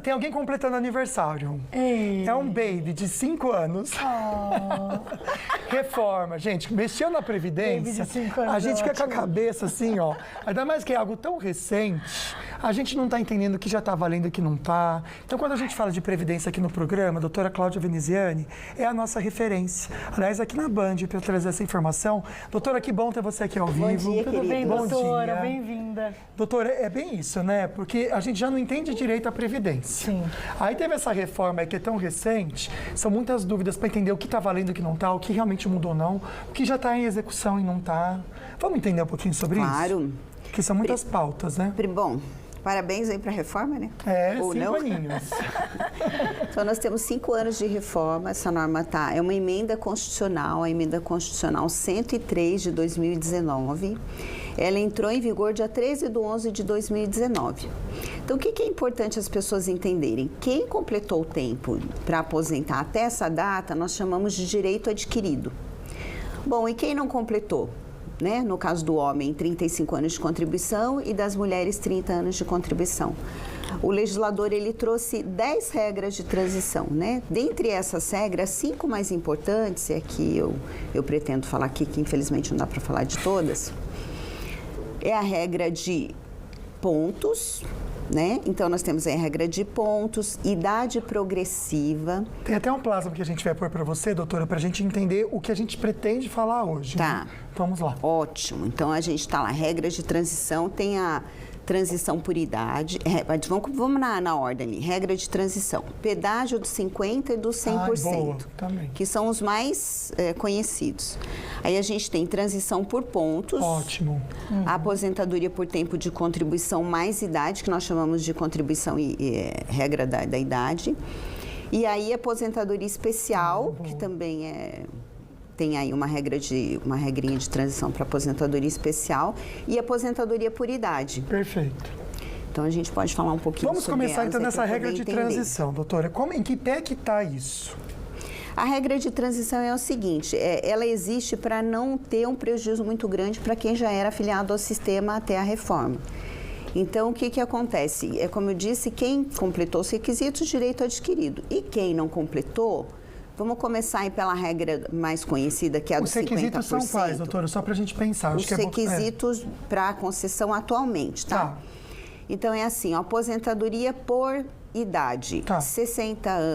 tem alguém completando aniversário. Ei. É um baby de 5 anos. Reforma. Gente, mexeu na Previdência, Baby de 5 anos, a gente fica com a ótimo. cabeça assim, ó. Ainda mais que é algo tão recente, a gente não está entendendo o que já está valendo e o que não está. Então, quando a gente fala de Previdência aqui no programa, a doutora Cláudia Veneziani é a nossa referência. Aliás, aqui na Band, para trazer essa informação. Doutora, que bom ter você aqui ao vivo. dia, Tudo bem, Bom doutora? dia. Bem-vinda. Doutora, é bem isso, né? Porque a gente já não entende direito a Previdência. Sim. Aí teve essa reforma aí que é tão recente, são muitas dúvidas para entender o que está valendo e o que não está, o que realmente mudou ou não, o que já está em execução e não está. Vamos entender um pouquinho sobre isso? Claro. Que são muitas pautas, né? Bom, parabéns aí para a reforma, né? Ou 5 não? aninhos. Então, nós temos 5 anos de reforma. Essa norma é uma emenda constitucional, a emenda constitucional 103 de 2019. Ela entrou em vigor dia 13/11 de 2019. Então, o que é importante as pessoas entenderem? Quem completou o tempo para aposentar até essa data, nós chamamos de direito adquirido. Bom, e quem não completou? Né? No caso do homem, 35 anos de contribuição e das mulheres, 30 anos de contribuição. O legislador, ele trouxe 10 regras de transição, né? Dentre essas regras, 5 mais importantes, e aqui eu pretendo falar aqui, que infelizmente não dá para falar de todas, é a regra de pontos, né? Então, nós temos aí a regra de pontos, idade progressiva. Tem até um plasma que a gente vai pôr para você, doutora, para a gente entender o que a gente pretende falar hoje. Tá. Né? Vamos lá. Ótimo. Então, a gente está lá, regras de transição, tem a transição por idade. Vamos na ordem ali. Regra de transição. Pedágio dos 50% e dos 100%. Boa, também. Que são os mais conhecidos. Aí a gente tem transição por pontos. Ótimo. A aposentadoria por tempo de contribuição mais idade, que nós chamamos de contribuição e regra da idade. E aí, aposentadoria especial, que também tem aí uma regrinha de transição para aposentadoria especial e aposentadoria por idade. Perfeito. Então, a gente pode falar um pouquinho Vamos sobre começar então elas nessa aí pra regra poder de entender. transição, doutora. Em que pé que está isso? A regra de transição é o seguinte, ela existe para não ter um prejuízo muito grande para quem já era afiliado ao sistema até a reforma. Então, o que acontece? É como eu disse, quem completou os requisitos, direito adquirido. E quem não completou, vamos começar aí pela regra mais conhecida, que é a dos 50%. Os requisitos são quais, doutora? Só para a gente pensar. Os requisitos para a concessão atualmente, tá? Então, é assim, aposentadoria por idade,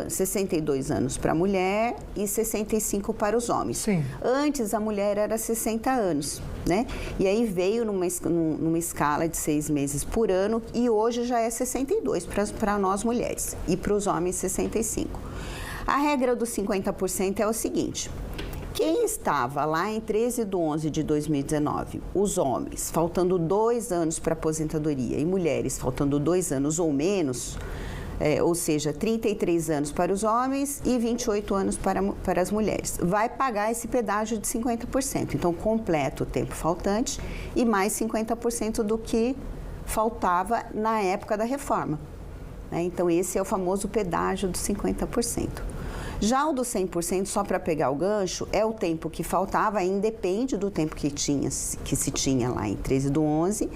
62 anos para a mulher e 65 para os homens. Sim. Antes, a mulher era 60 anos, né? E aí veio numa escala de 6 meses por ano e hoje já é 62 para nós mulheres e para os homens 65. A regra dos 50% é o seguinte: quem estava lá em 13/11 de 2019, os homens, faltando 2 anos para aposentadoria e mulheres faltando 2 anos ou menos, ou seja, 33 anos para os homens e 28 anos para as mulheres, vai pagar esse pedágio de 50%. Então, completa o tempo faltante e mais 50% do que faltava na época da reforma. Então, esse é o famoso pedágio dos 50%. Já o do 100%, só para pegar o gancho, é o tempo que faltava, independe do tempo que se tinha lá em 13/11,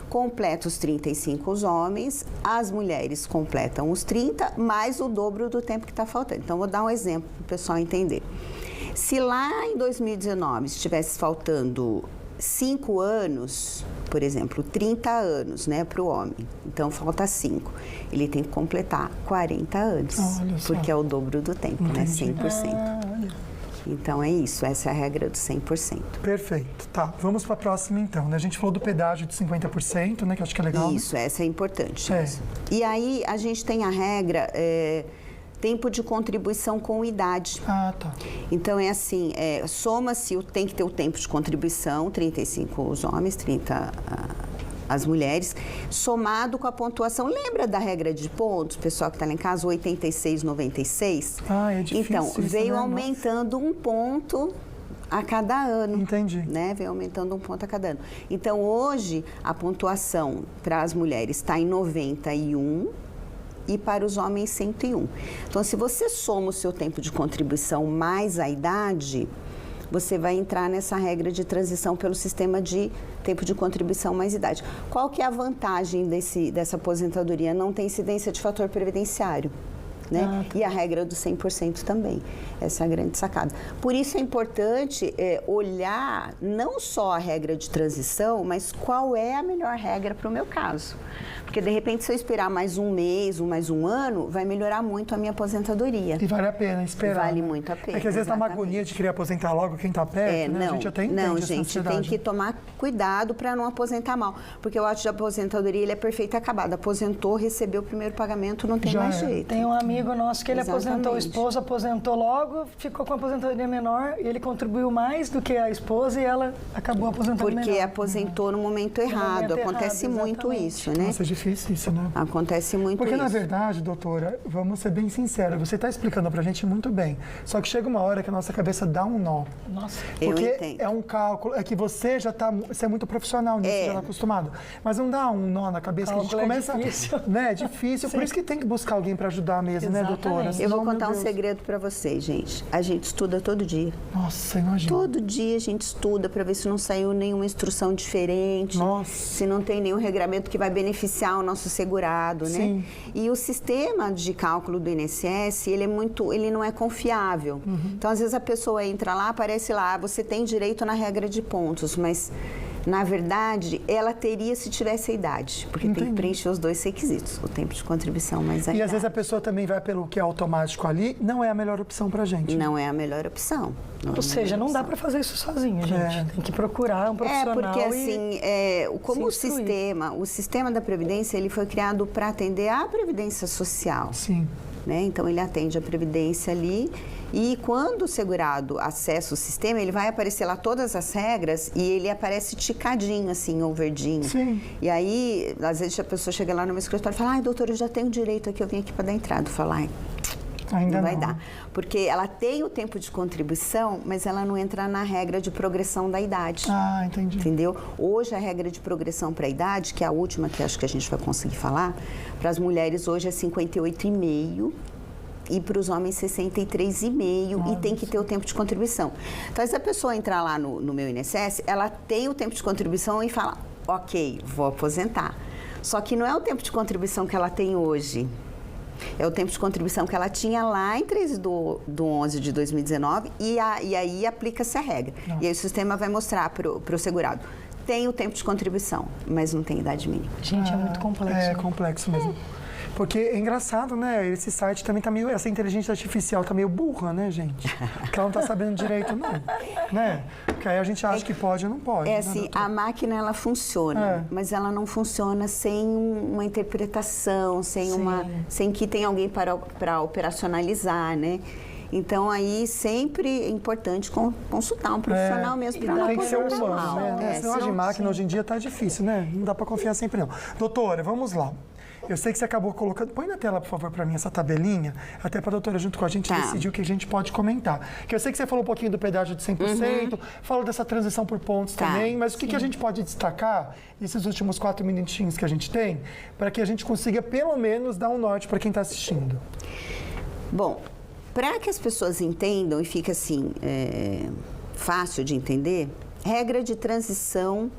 completa os 35 os homens, as mulheres completam os 30, mais o dobro do tempo que está faltando. Então, vou dar um exemplo para o pessoal entender. Se lá em 2019 estivesse faltando 5 anos, por exemplo, 30 anos, né, para o homem, então falta 5. Ele tem que completar 40 anos, porque é o dobro do tempo, né, 100%. Então é isso, essa é a regra do 100%. Perfeito, tá. Vamos para a próxima então, né? A gente falou do pedágio de 50%, né, que eu acho que é legal. Isso, essa é importante. E aí a gente tem a regra... tempo de contribuição com idade. Tá. Então, é assim, soma-se, tem que ter o tempo de contribuição, 35 os homens, 30 as mulheres, somado com a pontuação. Lembra da regra de pontos, pessoal que está lá em casa, 86, 96? É difícil. Então, isso, veio né? aumentando um ponto a cada ano. Entendi. Né? Vem aumentando um ponto a cada ano. Então, hoje, a pontuação para as mulheres está em 91, e para os homens 101. Então, se você soma o seu tempo de contribuição mais a idade, você vai entrar nessa regra de transição pelo sistema de tempo de contribuição mais idade. Qual que é a vantagem dessa aposentadoria? Não tem incidência de fator previdenciário. Né? E a regra do 100% também. Essa é a grande sacada. Por isso é importante olhar não só a regra de transição, mas qual é a melhor regra para o meu caso. Porque, de repente, se eu esperar mais um mês ou mais um ano, vai melhorar muito a minha aposentadoria. E vale a pena esperar. Vale muito a pena. É que às vezes dá uma agonia de querer aposentar logo quem está perto, né? A gente até entende não, essa gente, ansiedade. tem que tomar cuidado para não aposentar mal. Porque o ato de aposentadoria, ele é perfeito e acabado. Aposentou, recebeu o primeiro pagamento, não tem mais jeito. Tem um amigo nosso que ele aposentou, o esposo aposentou logo, ficou com a aposentadoria menor, e ele contribuiu mais do que a esposa e ela acabou aposentando menor. Porque aposentou no momento errado. Acontece muito isso, né? Nossa, é difícil isso, né? Acontece muito Porque, isso. na verdade, doutora, vamos ser bem sinceros, você está explicando pra gente muito bem. Só que chega uma hora que a nossa cabeça dá um nó. Nossa. Porque eu entendo. É um cálculo, é que você você é muito profissional nisso, já está acostumado. Mas não dá um nó na cabeça que a gente começa... Difícil. Né? É difícil, por isso que tem que buscar alguém para ajudar mesmo, né, doutora? Eu vou contar um segredo para vocês, gente. A gente estuda todo dia. Nossa, imagina. Todo dia a gente estuda para ver se não saiu nenhuma instrução diferente. Nossa. Se não tem nenhum regramento que vai beneficiar o nosso segurado, né? Sim. E o sistema de cálculo do INSS, ele não é confiável. Então, às vezes a pessoa entra lá, aparece lá, você tem direito na regra de pontos, mas na verdade, ela teria se tivesse a idade, porque tem que preencher os dois requisitos, o tempo de contribuição mais a idade. E às vezes a pessoa também vai pelo que é automático ali, não é a melhor opção pra gente. Não é a melhor opção. Ou seja, não dá para fazer isso sozinho, gente. Tem que procurar um profissional. Porque assim, como o sistema da Previdência, ele foi criado para atender à Previdência Social. Sim. Né? Então, ele atende a Previdência ali e quando o segurado acessa o sistema, ele vai aparecer lá todas as regras e ele aparece ticadinho, assim, ou verdinho. Sim. E aí, às vezes a pessoa chega lá no meu escritório e fala, doutor, eu já tenho direito aqui, eu vim aqui para dar entrada. Eu falo, ainda não vai dar. Porque ela tem o tempo de contribuição, mas ela não entra na regra de progressão da idade. Ah, entendi. Entendeu? Hoje a regra de progressão para a idade, que é a última que acho que a gente vai conseguir falar, para as mulheres hoje é 58,5 e para os homens 63,5 e tem que ter o tempo de contribuição. Então, se a pessoa entrar lá no meu INSS, ela tem o tempo de contribuição e fala, ok, vou aposentar. Só que não é o tempo de contribuição que ela tem hoje. É o tempo de contribuição que ela tinha lá em 3/11 de 2019 e aí aplica-se a regra. E aí o sistema vai mostrar para o segurado. Tem o tempo de contribuição, mas não tem idade mínima. Gente, é muito complexo. É complexo mesmo. Porque é engraçado, né? Esse site também tá meio... Essa inteligência artificial tá meio burra, né, gente? Porque ela não tá sabendo direito, não. Né? Porque aí a gente acha que pode ou não pode. É né, assim, doutora? a máquina, ela funciona, mas ela não funciona sem uma interpretação, sem que tenha alguém para operacionalizar, né? Então, aí, sempre é importante consultar um profissional mesmo para tem que ser humano, né? Esse negócio de máquina hoje em dia tá difícil, né? Não dá para confiar sempre, não. Doutora, vamos lá. Eu sei que você acabou colocando... Põe na tela, por favor, para mim, essa tabelinha, até para a doutora, junto com a gente, decidir o que a gente pode comentar. Que eu sei que você falou um pouquinho do pedágio de 100%, falou dessa transição por pontos também, mas o que a gente pode destacar, esses últimos 4 minutinhos que a gente tem, para que a gente consiga, pelo menos, dar um norte para quem está assistindo? Bom, para que as pessoas entendam e fique, assim, fácil de entender, regra de transição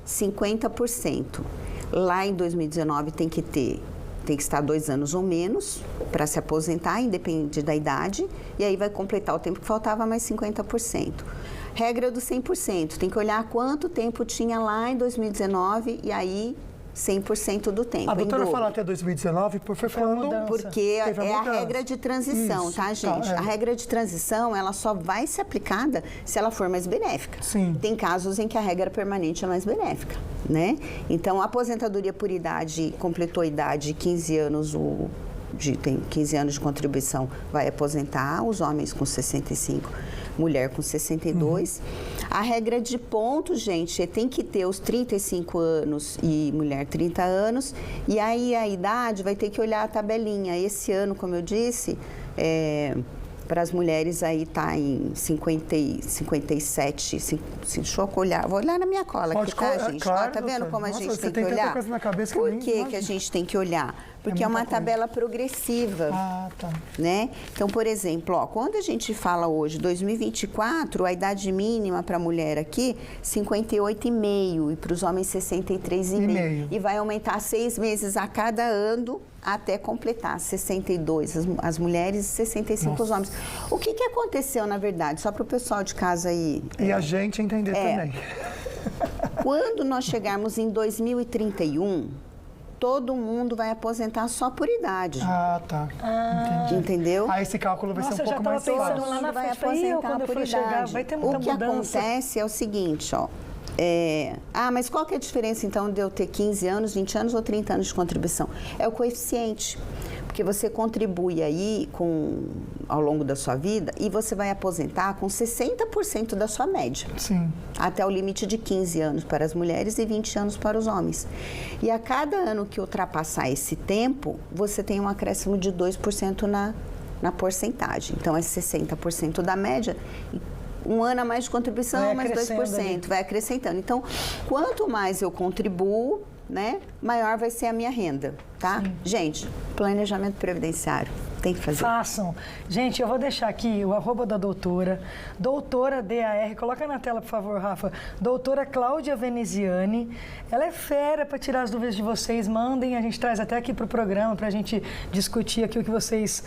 50%. Lá em 2019 tem que estar 2 anos ou menos para se aposentar, independente da idade, e aí vai completar o tempo que faltava, mais 50%. Regra do 100%, tem que olhar quanto tempo tinha lá em 2019 e aí 100% do tempo. A doutora fala até 2019 porque é a regra de transição, tá, gente? A regra de transição, ela só vai ser aplicada se ela for mais benéfica. Sim. Tem casos em que a regra permanente é mais benéfica, né? Então, a aposentadoria por idade, completou a idade 15 anos, tem 15 anos de contribuição, vai aposentar, os homens com 65, mulher com 62. A regra de pontos, gente, tem que ter os 35 anos e mulher 30 anos. E aí a idade vai ter que olhar a tabelinha. Esse ano, como eu disse, para as mulheres aí tá em 57, deixa eu olhar, vou olhar na minha cola aqui, tá, gente? Claro, tá vendo como a gente tem que olhar? Tanta coisa na cabeça que Por que a gente tem que olhar? Porque é uma tabela progressiva, tá. né? Então, por exemplo, ó, quando a gente fala hoje, 2024, a idade mínima para a mulher aqui, 58,5 e para os homens 63,5. E vai aumentar 6 meses a cada ano até completar 62 as mulheres e 65 os homens. O que aconteceu, na verdade? Só para o pessoal de casa aí... E a gente entender também. Quando nós chegarmos em 2031... todo mundo vai aposentar só por idade. Tá. Entendeu? Aí esse cálculo vai ser um pouco mais fácil. Todo mundo vai aposentar por idade. Vai ter muita mudança. O que acontece é o seguinte, ó. Mas qual que é a diferença, então, de eu ter 15 anos, 20 anos ou 30 anos de contribuição? É o coeficiente. Porque você contribui aí ao longo da sua vida e você vai aposentar com 60% da sua média. Sim. Até o limite de 15 anos para as mulheres e 20 anos para os homens. E a cada ano que ultrapassar esse tempo, você tem um acréscimo de 2% na porcentagem. Então, é 60% da média. Um ano a mais de contribuição, mais 2%, vai acrescentando. Então, quanto mais eu contribuo, né, maior vai ser a minha renda, tá? Sim. Gente, planejamento previdenciário, tem que fazer. Façam. Gente, eu vou deixar aqui o @ da doutora DAR, coloca na tela, por favor, Rafa, doutora Cláudia Veneziani. Ela é fera para tirar as dúvidas de vocês, mandem, a gente traz até aqui para o programa, para a gente discutir aqui o que vocês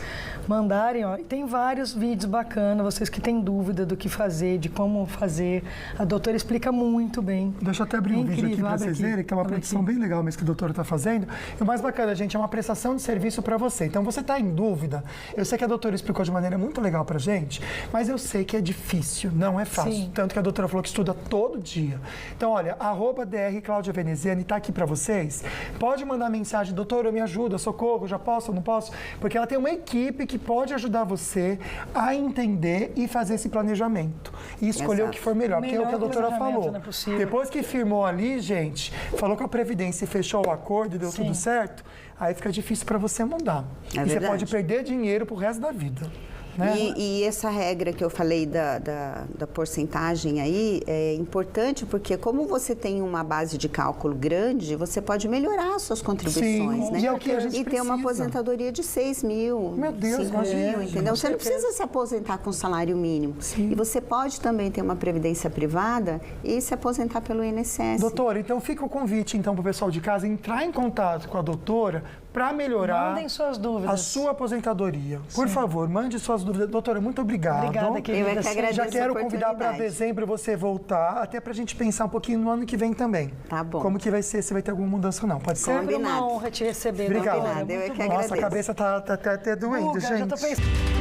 mandarem, ó. E tem vários vídeos bacanas, vocês que têm dúvida do que fazer, de como fazer, a doutora explica muito bem. Deixa eu até abrir um vídeo aqui para vocês verem, que é uma produção bem legal mesmo que a doutora está fazendo. E o mais bacana, gente, é uma prestação de serviço para você. Então, você está em dúvida, eu sei que a doutora explicou de maneira muito legal para gente, mas eu sei que é difícil, não é fácil. Sim. Tanto que a doutora falou que estuda todo dia. Então, olha, @DR Cláudia Veneziani está aqui para vocês. Pode mandar mensagem, doutora, me ajuda, socorro, já posso ou não posso? Porque ela tem uma equipe que pode ajudar você a entender e fazer esse planejamento. E escolher o que for melhor, porque é o que a doutora falou. Depois que firmou ali, gente, falou com a Previdência e fechou o acordo e deu tudo certo, aí fica difícil para você mudar. E você pode perder dinheiro pro resto da vida. Né? E essa regra que eu falei da porcentagem aí é importante porque como você tem uma base de cálculo grande, você pode melhorar as suas contribuições, sim, né? E é o que a gente ter uma aposentadoria de 6 mil, meu Deus, 5 mil, entendeu? Você não precisa se aposentar com salário mínimo. Sim. E você pode também ter uma previdência privada e se aposentar pelo INSS. Doutora, então fica o convite então para o pessoal de casa entrar em contato com a doutora para melhorar suas dúvidas. A sua aposentadoria. Por favor, mande suas dúvidas. Doutora, muito obrigado. Obrigada, querida. Eu é que agradeço. Já quero convidar para dezembro você voltar, até para a gente pensar um pouquinho no ano que vem também. Tá bom. Como que vai ser, se vai ter alguma mudança ou não. Pode ser? Sempre uma honra te receber. Obrigado. Eu é que agradeço. Nossa, a cabeça tá até doendo, gente. Já tô pensando...